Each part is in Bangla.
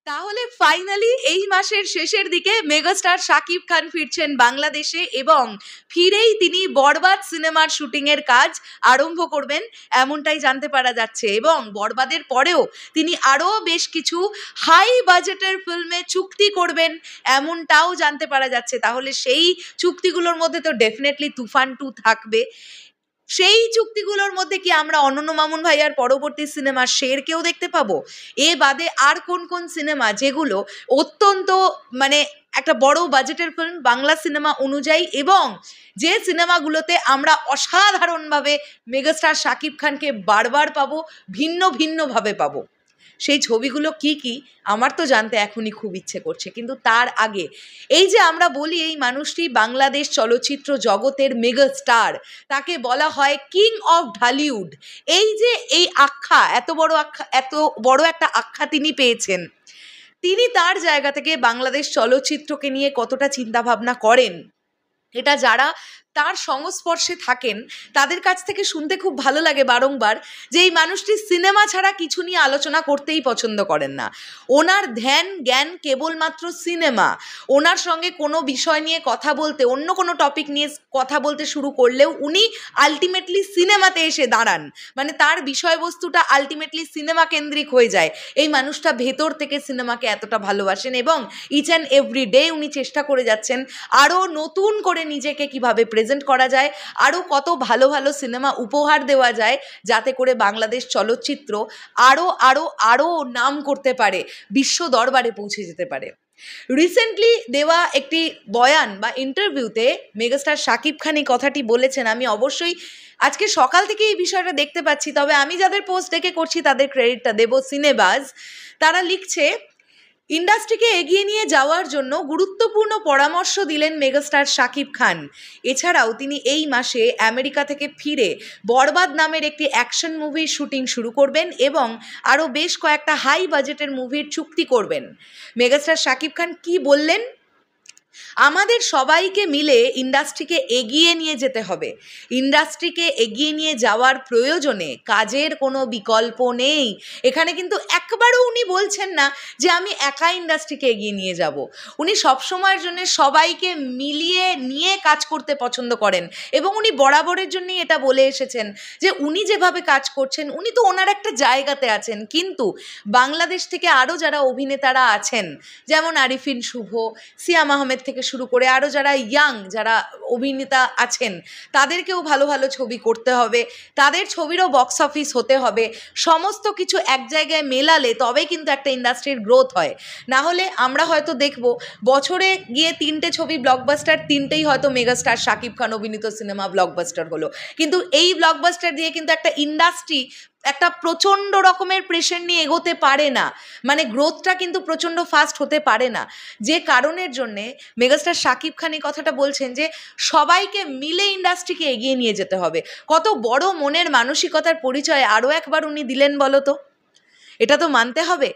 তাহলে ফাইনালি এই মাসের শেষের দিকে মেগাস্টার শাকিব খান ফিরছেন বাংলাদেশে এবং ফিরেই তিনি বরবাদ সিনেমার শুটিংয়ের কাজ আরম্ভ করবেন এমনটাই জানতে পারা যাচ্ছে। এবং বরবাদের পরেও তিনি আরও বেশ কিছু হাই বাজেটের ফিল্মে চুক্তি করবেন এমনটাও জানতে পারা যাচ্ছে। তাহলে সেই চুক্তিগুলোর মধ্যে তো ডেফিনেটলি তুফান 2 থাকবে। সেই চুক্তিগুলোর মধ্যে কি আমরা অনন্য মামুন ভাইয়ার পরবর্তী সিনেমা শেরকেও দেখতে পাবো? এ বাদে আর কোন কোন সিনেমা যেগুলো অত্যন্ত মানে একটা বড় বাজেটের ফিল্ম বাংলা সিনেমা অনুযায়ী, এবং যে সিনেমাগুলোতে আমরা অসাধারণভাবে মেগাস্টার শাকিব খানকে বারবার পাবো, ভিন্ন ভিন্নভাবে পাবো, সেই ছবিগুলো কি কি আমার তো জানতে এখনই খুব ইচ্ছে করছে। কিন্তু তার আগে এই যে আমরা বলি এই মানুষটি বাংলাদেশ চলচ্চিত্র জগতের মেগা স্টার, তাকে বলা হয় কিং অফ ঢালিউড, এই যে এই আখ্যা, এত বড় একটা আখ্যা তিনি পেয়েছেন, তিনি তার জায়গা থেকে বাংলাদেশ চলচ্চিত্রকে নিয়ে কতটা চিন্তাভাবনা করেন, এটা যারা তার সংস্পর্শে থাকেন তাদের কাছ থেকে শুনতে খুব ভালো লাগে বারংবার যে এই মানুষটি সিনেমা ছাড়া কিছু নিয়ে আলোচনা করতেই পছন্দ করেন না। ওনার ধ্যান জ্ঞান কেবলমাত্র সিনেমা। ওনার সঙ্গে কোনো বিষয় নিয়ে কথা বলতে, অন্য কোনো টপিক নিয়ে কথা বলতে শুরু করলেও উনি আলটিমেটলি সিনেমাতে এসে দাঁড়ান, মানে তার বিষয়বস্তুটা আলটিমেটলি সিনেমা কেন্দ্রিক হয়ে যায়। এই মানুষটা ভেতর থেকে সিনেমাকে এতটা ভালোবাসেন এবং ইচ অ্যান্ড এভরি ডে উনি চেষ্টা করে যাচ্ছেন আরও নতুন করে নিজেকে কিভাবে প্রেজেন্ট করা যায়, আরও কত ভালো ভালো সিনেমা উপহার দেওয়া যায় যাতে করে বাংলাদেশ চলচ্চিত্র আরও আরও আরও নাম করতে পারে, বিশ্ব দরবারে পৌঁছে যেতে পারে। রিসেন্টলি দেওয়া একটি বয়ান বা ইন্টারভিউতে মেগাস্টার শাকিব খান এই কথাটি বলেছেন। আমি অবশ্যই আজকে সকাল থেকে এই বিষয়টা দেখতে পাচ্ছি, তবে আমি যাদের পোস্ট দেখে করছি তাদের ক্রেডিটটা দেব সিনেবাজ। তারা লিখছে, ইন্ডাস্ট্রিকে এগিয়ে নিয়ে যাওয়ার জন্য গুরুত্বপূর্ণ পরামর্শ দিলেন মেগাস্টার শাকিব খান। এছাড়াও তিনি এই মাসে আমেরিকা থেকে ফিরে বরবাদ নামের একটি অ্যাকশন মুভির শুটিং শুরু করবেন এবং আরও বেশ কয়েকটা হাই বাজেটের মুভির চুক্তি করবেন। মেগাস্টার শাকিব খান কি বললেন? আমাদের সবাইকে মিলে ইন্ডাস্ট্রিকে এগিয়ে নিয়ে যেতে হবে। ইন্ডাস্ট্রিকে এগিয়ে নিয়ে যাওয়ার প্রয়োজনে কাজের কোনো বিকল্প নেই। এখানে কিন্তু একবারও উনি বলছেন না যে আমি একা ইন্ডাস্ট্রিকে এগিয়ে নিয়ে যাব। উনি সবসময়ের জন্য সবাইকে মিলিয়ে নিয়ে কাজ করতে পছন্দ করেন এবং উনি বরাবরের জন্যই এটা বলে এসেছেন যে উনি যেভাবে কাজ করছেন উনি তো ওনার একটা জায়গাতে আছেন, কিন্তু বাংলাদেশ থেকে আরও যারা অভিনেতারা আছেন, যেমন আরিফিন শুভ, সিয়াম আহমেদ থেকে শুরু করে আরও যারা ইয়াং যারা অভিনেতা আছেন, তাদেরকেও ভালো ভালো ছবি করতে হবে, তাদের ছবিরও বক্স অফিস হতে হবে। সমস্ত কিছু এক জায়গায় মেলালে তবে কিন্তু একটা ইন্ডাস্ট্রির গ্রোথ হয়। না হলে আমরা হয়তো দেখব বছরে গিয়ে 3টে ছবি ব্লকবাস্টার, 3টেই হয়তো মেগাস্টার শাকিব খান অভিনীত সিনেমা ব্লকবাস্টার হলো, কিন্তু এই ব্লকবাস্টার দিয়ে কিন্তু একটা ইন্ডাস্ট্রি একটা প্রচণ্ড রকমের প্রেশার নিয়ে এগোতে পারে না, মানে গ্রোথটা কিন্তু প্রচণ্ড ফাস্ট হতে পারে না। যে কারণের জন্যে মেগাস্টার শাকিব খান এই কথাটা বলছেন যে সবাইকে মিলে ইন্ডাস্ট্রিকে এগিয়ে নিয়ে যেতে হবে। কত বড় মনের মানসিকতার পরিচয় আরও একবার উনি দিলেন বলো তো, এটা তো মানতে হবে।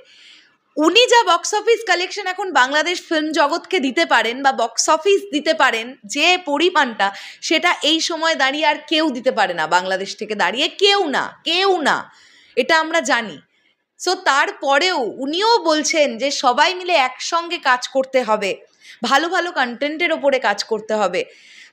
উনি যা বক্স অফিস কালেকশন এখন বাংলাদেশ ফিল্ম জগৎকে দিতে পারেন বা বক্স অফিস দিতে পারেন, যে পরিমাণটা, সেটা এই সময় দাঁড়িয়ে আর কেউ দিতে পারে না, বাংলাদেশ থেকে দাঁড়িয়ে কেউ না, এটা আমরা জানি। সো তারপরেও উনিও বলছেন যে সবাই মিলে একসঙ্গে কাজ করতে হবে, ভালো ভালো কন্টেন্টের ওপরে কাজ করতে হবে।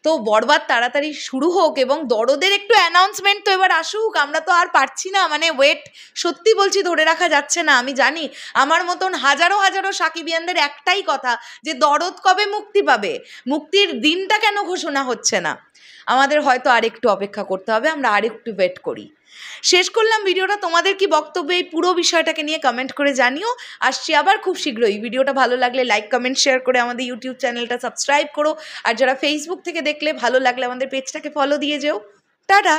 তো বরবাদ তাড়াতাড়ি শুরু হোক এবং দরদের একটু অ্যানাউন্সমেন্ট তো এবার আসুক। আমরা তো আর পারছি না, মানে ওয়েট সত্যি বলছি ধরে রাখা যাচ্ছে না। আমি জানি আমার মতন হাজারো হাজারো সাকিবিয়ানদের একটাই কথা যে দরদ কবে মুক্তি পাবে, মুক্তির দিনটা কেন ঘোষণা হচ্ছে না। আমাদের হয়তো আরেকটু অপেক্ষা করতে হবে, আমরা আরেকটু ওয়েট করি। শেষ করলাম ভিডিওটা। তোমাদের কি বক্তব্য এই পুরো বিষয়টাকে নিয়ে কমেন্ট করে জানিও। আসছি আবার খুব শীঘ্রই। ভিডিওটা ভালো লাগলে লাইক কমেন্ট শেয়ার করে আমাদের ইউটিউব চ্যানেলটা সাবস্ক্রাইব করো, আর যারা ফেসবুক থেকে দেখলে ভালো লাগলে আমাদের পেজটাকে ফলো দিয়ে যেও। টাটা।